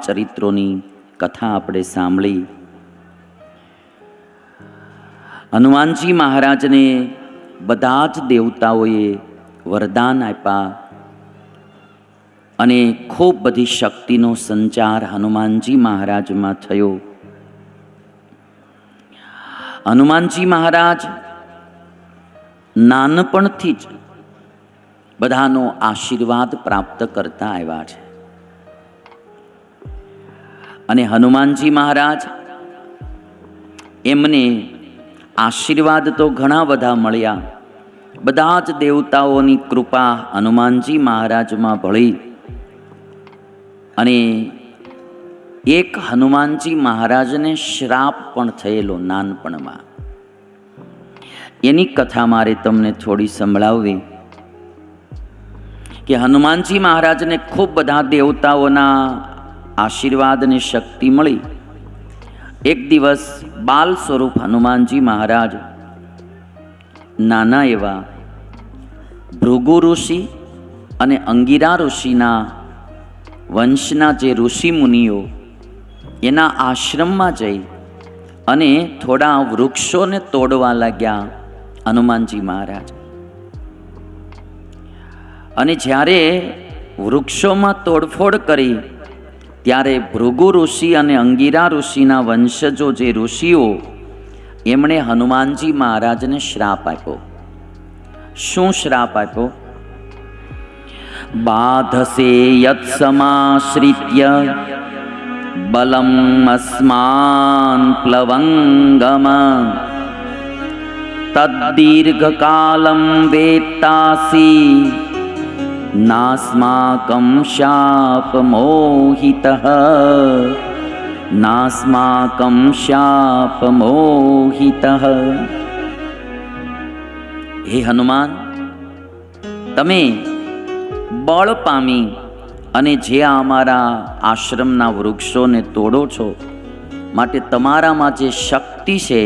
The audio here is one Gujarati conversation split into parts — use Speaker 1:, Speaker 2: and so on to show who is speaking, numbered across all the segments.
Speaker 1: ચરિત્રોની કથા આપણે સાંભળી. હનુમાનજી મહારાજને બધા જ દેવતાઓએ વરદાન આપ્યા અને ખૂબ બધી શક્તિનો સંચાર હનુમાનજી મહારાજમાં થયો. હનુમાનજી મહારાજ નાનપણથી જ બધાનો આશીર્વાદ પ્રાપ્ત કરતા આવ્યા છે. અને હનુમાનજી મહારાજ એમને આશીર્વાદ તો ઘણા બધા મળ્યા. બધા જ દેવતાઓની કૃપા હનુમાનજી મહારાજમાં ભળી અને એક હનુમાનજી મહારાજને શ્રાપ પણ થયેલો નાનપણમાં. એની કથા મારે તમને થોડી સંભળાવવી કે હનુમાનજી મહારાજને ખૂબ બધા દેવતાઓના આશીર્વાદ અને શક્તિ મળી. એક દિવસ બાલ સ્વરૂપ હનુમાનજી મહારાજ નાના એવા ભૃગુ ઋષિ અને અંગિરા ઋષિના વંશના જે ઋષિ મુનિઓ એના આશ્રમમાં જઈ અને થોડા વૃક્ષોને તોડવા લાગ્યા હનુમાનજી મહારાજ. અને જ્યારે વૃક્ષોમાં તોડફોડ કરી ત્યારે ભૃગુ ઋષિ અને અંગિરા ઋષિના વંશજો જે ઋષિઓ એમણે હનુમાનજી મહારાજને શ્રાપ આપ્યો. શું શ્રાપ આપ્યો? બાધસે યત સમાશ્રિત્ય બલમ અસ્માન પ્લવંગમ તદ્દીર્ઘકાલમ વેત્તાસી નાસ્માકં શાપ મોહિતઃ નાસ્માકં શાપ મોહિતઃ. હે હનુમાન, તમે બળ પામી અને જે અમારા આશ્રમના વૃક્ષોને તોડો છો, માટે તમારામાં જે શક્તિ છે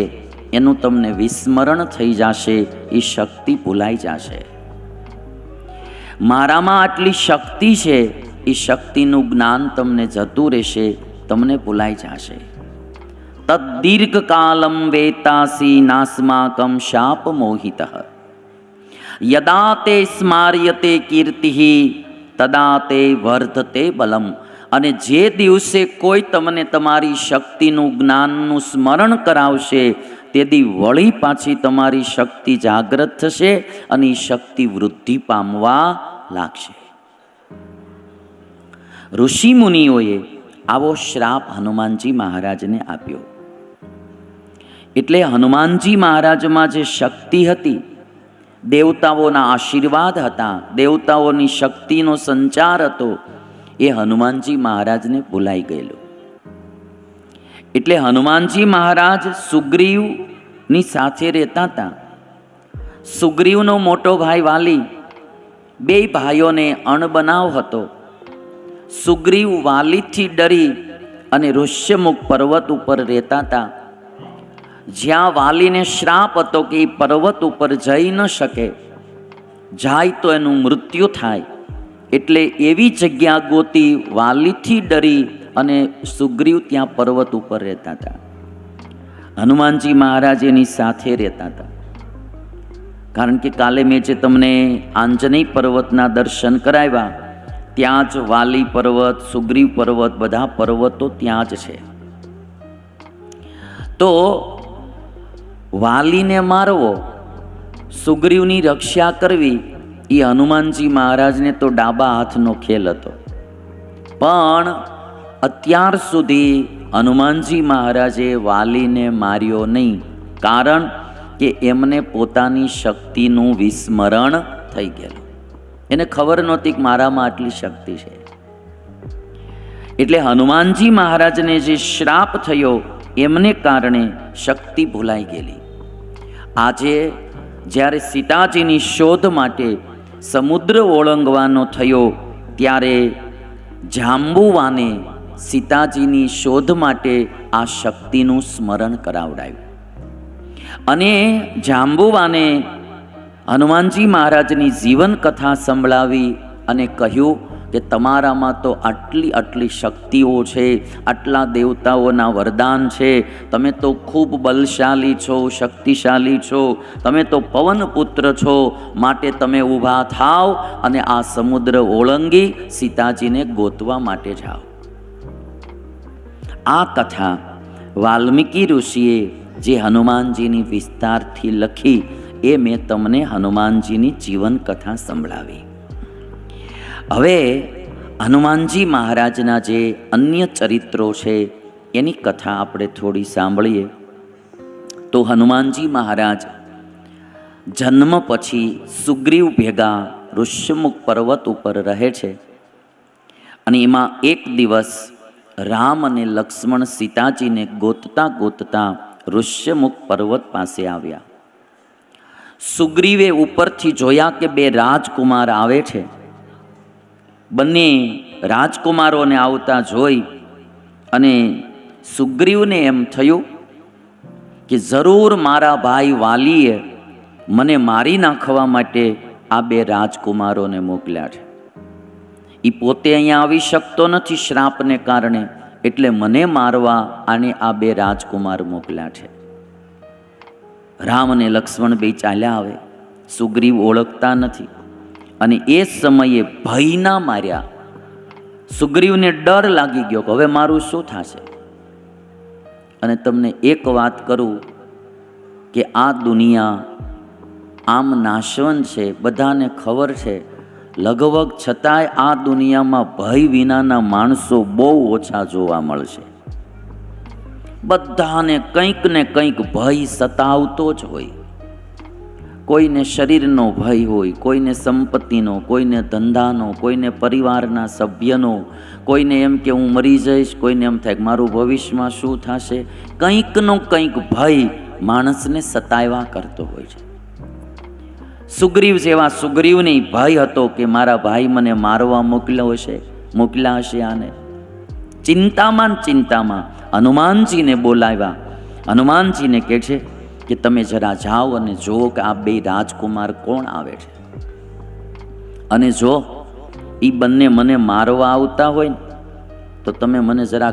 Speaker 1: એનું તમને વિસ્મરણ થઈ જશે, એ શક્તિ ભૂલાઈ જશે. મારામાં આટલી શક્તિ છે, એ શક્તિનું જ્ઞાન તમને જતું રહેશે, તમને ભૂલાઈ જશે. તદ્દીર્ઘકાલમ વેતાસી નાસ્માકમ શાપ મોહિતઃ યદા તે સ્માર્યતે કીર્તિ તદા તે વર્ધતે બલમ. અને જે દિવસે કોઈ તમને તમારી શક્તિનું જ્ઞાનનું સ્મરણ કરાવશે, તેથી વળી પાછી તમારી શક્તિ જાગૃત થશે અને એ શક્તિ વૃદ્ધિ પામવા લાગશે. ઋષિ મુનિઓએ આવો શ્રાપ હનુમાનજી મહારાજને આપ્યો. એટલે હનુમાનજી મહારાજમાં જે શક્તિ હતી, દેવતાઓના આશીર્વાદ હતા, દેવતાઓની શક્તિનો સંચાર હતો, એ હનુમાનજી મહારાજને ભૂલાઈ ગયેલો. એટલે હનુમાનજી મહારાજ સુગ્રીવની સાથે રહેતા હતા. સુગ્રીવનો મોટો ભાઈ વાલી, બે ભાઈઓને અણબનાવ હતો. સુગ્રીવ વાલીથી ડરી અને ઋષ્યમુખ પર્વત ઉપર રહેતા હતા. જ્યાં વાલીને શ્રાપ હતો કે એ પર્વત ઉપર જઈ ન શકે, જાય તો એનું મૃત્યુ થાય, એટલે એવી જગ્યા ગોતી વાલીથી ડરી અને સુગ્રીવ ત્યાં પર્વત ઉપર રહેતા હતા. હનુમાનજી મહારાજ એની સાથે રહેતા હતા. કારણ કે કાલે મેં જે તમને આંજનેય પર્વતના દર્શન કરાવ્યા, ત્યાં જ વાલી પર્વત, સુગ્રીવ પર્વત, બધા પર્વતો ત્યાં જ છે. તો વાલીને મારવો, સુગ્રીવની રક્ષા કરવી, એ હનુમાનજી મહારાજને તો ડાબા હાથનો ખેલ હતો. પણ અત્યાર સુધી હનુમાનજી મહારાજે વાલીને માર્યો નહીં, કારણ કે એમને પોતાની શક્તિનું વિસ્મરણ થઈ ગયેલું. એને ખબર નહોતી કે મારામાં આટલી શક્તિ છે. એટલે હનુમાનજી મહારાજને જે શ્રાપ થયો એમને કારણે શક્તિ ભૂલાઈ ગયેલી. આજે જ્યારે સીતાજીની શોધ માટે સમુદ્ર ઓળંગવાનો થયો, ત્યારે જાંબુવાને સીતાજીની શોધ માટે આ શક્તિનું સ્મરણ કરાવડાવ્યું. અને જાંબુવાને હનુમાનજી મહારાજની જીવન કથા સંભળાવી અને કહ્યું કે તમારામાં તો આટલી આટલી શક્તિઓ છે, આટલા દેવતાઓના વરદાન છે, તમે તો ખૂબ બલશાલી છો, શક્તિશાલી છો, તમે તો પવનપુત્ર છો, માટે તમે ઊભા થાવ અને આ સમુદ્ર ઓળંગી સીતાજીને ગોતવા માટે જાઓ. આ કથા વાલ્મીકી ઋષિએ જે હનુમાનજીની વિસ્તારથી લખી એ મેં તમને હનુમાનજીની જીવન કથા સંભળાવી. હવે હનુમાનજી મહારાજના જે અન્ય ચરિત્રો છે એની કથા આપણે થોડી સાંભળીએ. તો હનુમાનજી મહારાજ જન્મ પછી સુગ્રીવ ભેગા ઋષ્યમુખ પર્વત ઉપર રહે છે અને એમાં એક દિવસ રામ અને લક્ષ્મણ સીતાજીને ગોતતા ગોતતા ઋષ્યમુખ પર્વત પાસે આવ્યા. સુગ્રીવે ઉપરથી જોયા કે બે રાજકુમાર આવે છે. બંને રાજકુમારોને આવતા જોઈ અને સુગ્રીવને એમ થયું કે જરૂર મારા ભાઈ વાલીએ મને મારી નાખવા માટે આ બે રાજકુમારોને મોકલ્યા છે. એ પોતે અહીંયા આવી શકતો નથી શ્રાપને કારણે, એટલે મને મારવા આને આ બે રાજકુમાર મોકલ્યા છે. રામ અને લક્ષ્મણ બે ચાલ્યા આવે. સુગ્રીવ ઓળખતા નથી અને એ સમયે ભયના માર્યા સુગ્રીવને ડર લાગી ગયો કે હવે મારું શું થશે. અને તમને એક વાત કરું કે આ દુનિયા આમ નાશવંત છે, બધાને ખબર છે, લગભગ છતાંય આ દુનિયામાં ભય વિનાના માણસો બહુ ઓછા જોવા મળશે. બધાને કંઈક ને કંઈક ભય સતાવતો જ હોય. કોઈને શરીરનો ભય હોય, કોઈને સંપત્તિનો, કોઈને ધંધાનો, કોઈને પરિવારના સભ્યનો, કોઈને એમ કે હું મરી જઈશ, કોઈને એમ થાય કે મારું ભવિષ્યમાં શું થશે. કંઈકનો કંઈક ભય માણસને સતાવ્યા કરતો હોય છે. સુગ્રીવ જેવા સુગ્રીવને ભય હતો કે મારા ભાઈ મને મારવા મોકલ્યા હશે આને. ચિંતામાં હનુમાનજીને બોલાવ્યા. હનુમાનજીને કહે છે કે તમે જરા જાઓ અને જુઓ કે આ બે રાજકુમાર કોણ આવે છે, અને જો એ બંને મને મારવા આવતા હોય ને તો તમે મને જરા